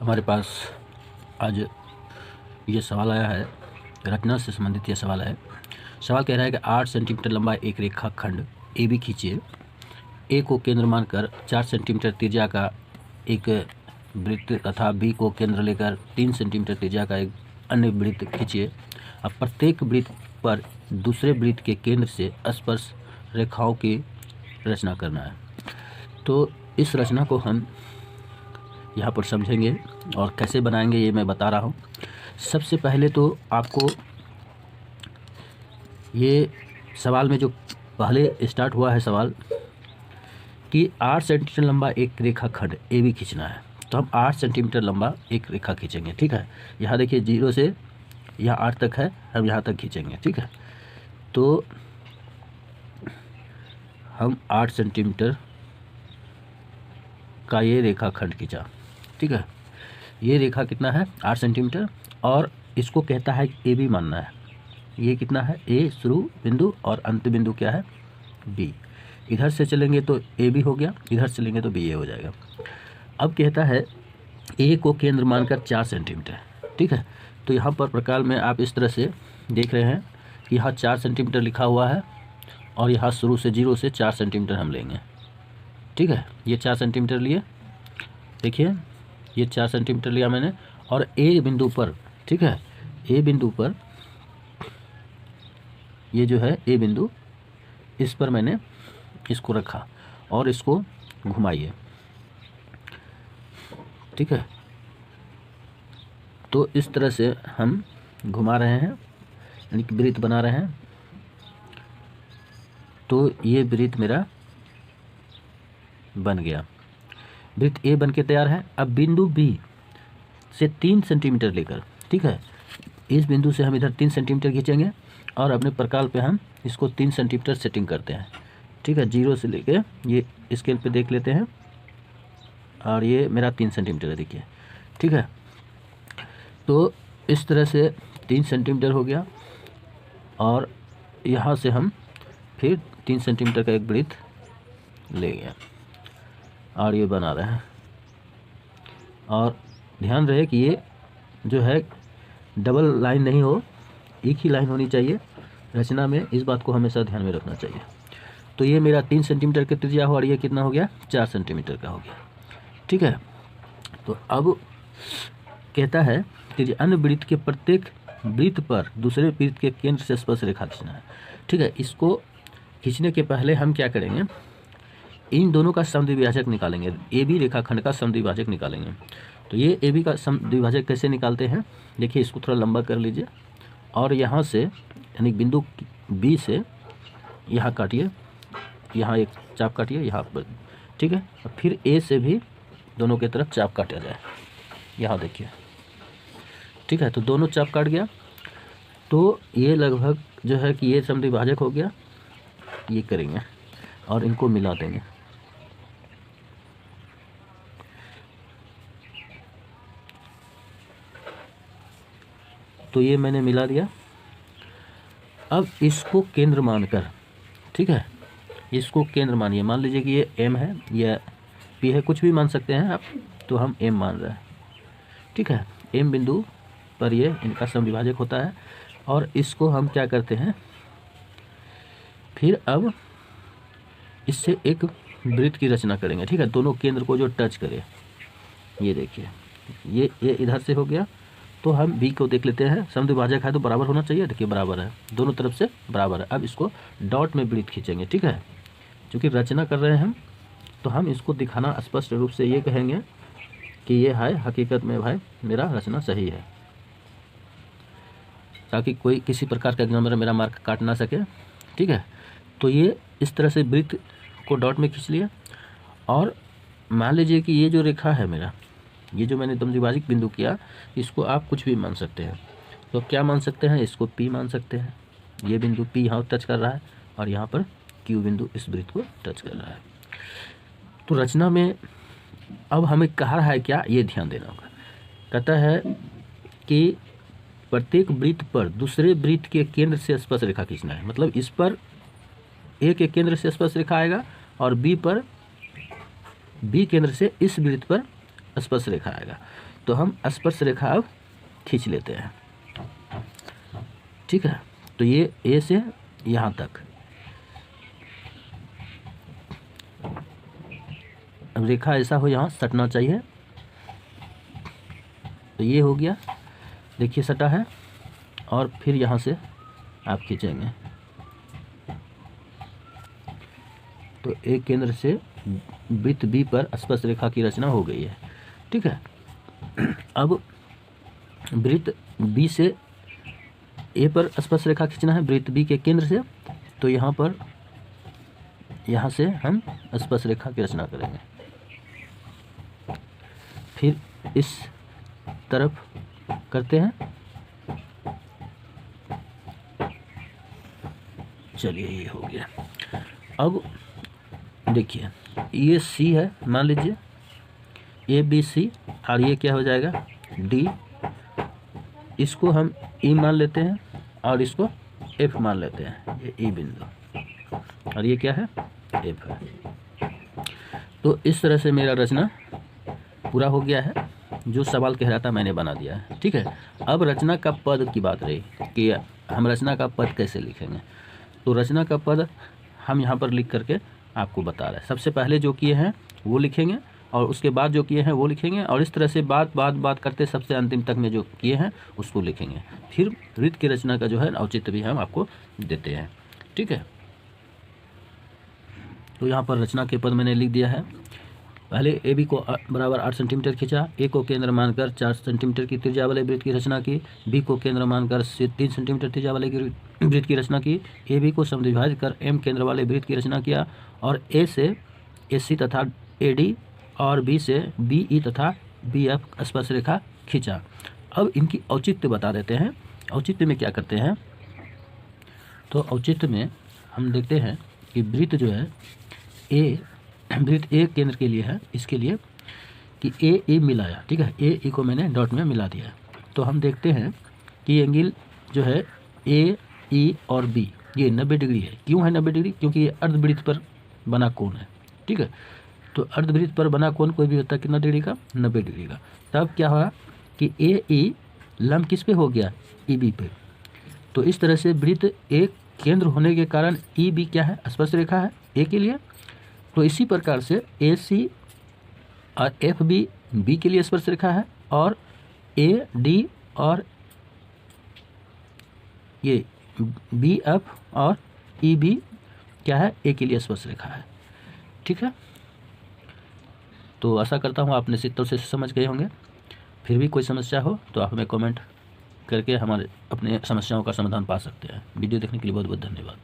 हमारे पास आज ये सवाल आया है, रचना से संबंधित ये सवाल है। सवाल कह रहा है कि 8 सेंटीमीटर लंबा एक रेखाखंड ए बी खींचिए। ए को केंद्र मानकर 4 सेंटीमीटर त्रिज्या का एक वृत्त तथा बी को केंद्र लेकर 3 सेंटीमीटर त्रिज्या का एक अन्य वृत्त खींचिए। अब प्रत्येक वृत्त पर दूसरे वृत्त के केंद्र से स्पर्श रेखाओं की रचना करना है। तो इस रचना को हम यहाँ पर समझेंगे और कैसे बनाएंगे ये मैं बता रहा हूँ। सबसे पहले तो आपको ये सवाल में जो पहले स्टार्ट हुआ है सवाल कि 8 सेंटीमीटर लंबा एक रेखाखंड ए बी खींचना है, तो हम 8 सेंटीमीटर लंबा एक रेखा खींचेंगे। ठीक है, यहाँ देखिए 0 से यहाँ 8 तक है, हम यहाँ तक खींचेंगे। ठीक है, तो हम 8 सेंटीमीटर का ये रेखाखंड खींचा। ठीक है, ये रेखा कितना है 8 सेंटीमीटर और इसको कहता है ए बी मानना है। ये कितना है ए शुरू बिंदु और अंत बिंदु क्या है बी। इधर से चलेंगे तो ए बी हो गया, इधर से चलेंगे तो बी ए हो जाएगा। अब कहता है ए को केंद्र मानकर 4 सेंटीमीटर। ठीक है, तो यहाँ पर प्रकार में आप इस तरह से देख रहे हैं कि यहाँ 4 सेंटीमीटर लिखा हुआ है और यहाँ शुरू से 0 से 4 सेंटीमीटर हम लेंगे। ठीक है, ये 4 सेंटीमीटर लिए, देखिए ये 4 सेंटीमीटर लिया मैंने और ए बिंदु पर, ठीक है, ए बिंदु पर ये जो है ए बिंदु, इस पर मैंने इसको रखा और इसको घुमाइए। ठीक है, तो इस तरह से हम घुमा रहे हैं, यानी कि वृत्त बना रहे हैं। तो ये वृत्त मेरा बन गया, वृत्त ए बन के तैयार है। अब बिंदु बी से 3 सेंटीमीटर लेकर, ठीक है, इस बिंदु से हम इधर 3 सेंटीमीटर खींचेंगे और अपने प्रकाल पे हम इसको 3 सेंटीमीटर सेटिंग करते हैं। ठीक है, 0 से लेके ये स्केल पे देख लेते हैं और ये मेरा 3 सेंटीमीटर है, देखिए। ठीक है, तो इस तरह से 3 सेंटीमीटर हो गया और यहाँ से हम फिर 3 सेंटीमीटर का एक वृत्त ले गया और ये बना रहे हैं। और ध्यान रहे कि ये जो है डबल लाइन नहीं हो, एक ही लाइन होनी चाहिए रचना में, इस बात को हमेशा ध्यान में रखना चाहिए। तो ये मेरा 3 सेंटीमीटर का त्रिज्या हो और ये कितना हो गया 4 सेंटीमीटर का हो गया। ठीक है, तो अब कहता है कि अन्य वृत्त के प्रत्येक वृत्त पर दूसरे वृत्त के केंद्र से स्पर्श रेखा खींचना है। ठीक है, इसको खींचने के पहले हम क्या करेंगे, इन दोनों का समद्विभाजक निकालेंगे, ए बी रेखाखंड का समद्विभाजक निकालेंगे। तो ये ए बी का समद्विभाजक कैसे निकालते हैं, देखिए इसको थोड़ा लंबा कर लीजिए और यहाँ से यानी बिंदु बी से यहाँ काटिए, यहाँ एक चाप काटिए यहाँ पर। ठीक है, और फिर ए से भी दोनों की तरफ चाप काटा जाए, यहाँ देखिए। ठीक है, तो दोनों चाप काट गया, तो ये लगभग जो है कि ये समद्विभाजक हो गया। ये करेंगे और इनको मिला देंगे। तो ये मैंने मिला दिया। अब इसको केंद्र मानकर, ठीक है, इसको केंद्र मानिए, मान लीजिए कि ये एम है या पी है, कुछ भी मान सकते हैं आप, तो हम एम मान रहे हैं। ठीक है, एम बिंदु पर ये इनका समद्विभाजक होता है और इसको हम क्या करते हैं, फिर अब इससे एक वृत्त की रचना करेंगे। ठीक है, दोनों केंद्र को जो टच करे, ये देखिए ये इधर से हो गया, तो हम बी को देख लेते हैं, समद्विभाजक है तो बराबर होना चाहिए, देखिए बराबर है, दोनों तरफ से बराबर है। अब इसको डॉट में वृत्त खींचेंगे। ठीक है, क्योंकि रचना कर रहे हैं हम, तो हम इसको दिखाना स्पष्ट रूप से ये कहेंगे कि ये है हकीकत में भाई मेरा रचना सही है, ताकि कोई किसी प्रकार का एग्जामिनर मेरा मार्क काट ना सके। ठीक है, तो ये इस तरह से वृत्त को डॉट में खींच लिया और मान लीजिए कि ये जो रेखा है मेरा, ये जो मैंने समद्विभाजक बिंदु किया, इसको आप कुछ भी मान सकते हैं। तो क्या मान सकते हैं, इसको पी मान सकते हैं, ये बिंदु पी यहाँ टच कर रहा है और यहाँ पर क्यू बिंदु इस वृत्त को टच कर रहा है। तो रचना में अब हमें कहा रहा है क्या, ये ध्यान देना होगा। कहता है कि प्रत्येक वृत्त पर दूसरे वृत्त के केंद्र से स्पर्श रेखा खींचना है। मतलब इस पर ए के केंद्र से स्पर्श रेखा आएगा और बी पर बी केंद्र से इस वृत्त पर स्पर्श रेखा आएगा। तो हम स्पर्श रेखा अब खींच लेते हैं। ठीक है, तो ये ए से यहाँ तक अब रेखा ऐसा हो, यहाँ सटना चाहिए। तो ये हो गया, देखिए सटा है। और फिर यहाँ से आप खींचेंगे तो एक केंद्र से वृत्त बी पर स्पर्श रेखा की रचना हो गई है। ठीक है, अब वृत्त बी से ए पर स्पर्श रेखा खींचना है, वृत्त बी के केंद्र से। तो यहाँ पर, यहाँ से हम स्पर्श रेखा की रचना करेंगे। फिर इस तरफ करते हैं। चलिए, ये हो गया। अब देखिए, ये सी है, मान लीजिए ए बी सी, और ये क्या हो जाएगा डी। इसको हम ई मान लेते हैं और इसको एफ मान लेते हैं, ये ई बिंदु, और ये क्या है एफ है। तो इस तरह से मेरा रचना पूरा हो गया है, जो सवाल कह रहा था मैंने बना दिया है। ठीक है, अब रचना का पद की बात रही कि हम रचना का पद कैसे लिखेंगे। तो रचना का पद हम यहाँ पर लिख करके आपको बता रहे हैं। सबसे पहले जो किए हैं वो लिखेंगे, और उसके बाद जो किए हैं वो लिखेंगे, और इस तरह से बात करते सबसे अंतिम तक में जो किए हैं उसको लिखेंगे। फिर वृत्त की रचना का जो है औचित्य भी हम आपको देते हैं। ठीक है, तो यहाँ पर रचना के पद मैंने लिख दिया है। पहले ए बी को बराबर 8 सेंटीमीटर खींचा, ए को केंद्र मानकर 4 सेंटीमीटर की त्रिज्या वाले वृत्त की रचना की, बी को केंद्र मानकर 3 सेंटीमीटर त्रिज्या वाले वृत्त की रचना की, ए बी को समद्विभाजित कर एम केंद्र वाले वृत्त की रचना किया, और ए से ए सी तथा ए डी और बी से बी ई तथा बी एफ स्पर्श रेखा खींचा। अब इनकी औचित्य बता देते हैं। औचित्य में क्या करते हैं, तो औचित्य में हम देखते हैं कि वृत्त जो है वृत्त ए केंद्र के लिए है, इसके लिए कि ए ई मिलाया। ठीक है, ए ई को मैंने डॉट में मिला दिया। तो हम देखते हैं कि एंगल जो है ए ई और बी ये 90 डिग्री है। क्यों है 90 डिग्री? क्योंकि ये अर्धवृत्त पर बना कोण है। ठीक है, तो अर्धवृत्त पर बना कोण कोई भी होता है कितना डिग्री का? 90 डिग्री का। तब क्या हुआ कि ए ई लंब किस पे हो गया? ई बी पे। तो इस तरह से वृत्त एक केंद्र होने के कारण ई बी क्या है? स्पर्श रेखा है ए के लिए। तो इसी प्रकार से ए सी और एफ बी बी के लिए स्पर्श रेखा है, और ए डी और ये बी एफ और ई बी क्या है? ए के लिए स्पर्श रेखा है। ठीक है, तो आशा करता हूँ आप निश्चित तौर से समझ गए होंगे। फिर भी कोई समस्या हो तो आप हमें कमेंट करके हमारे अपने समस्याओं का समाधान पा सकते हैं। वीडियो देखने के लिए बहुत बहुत धन्यवाद।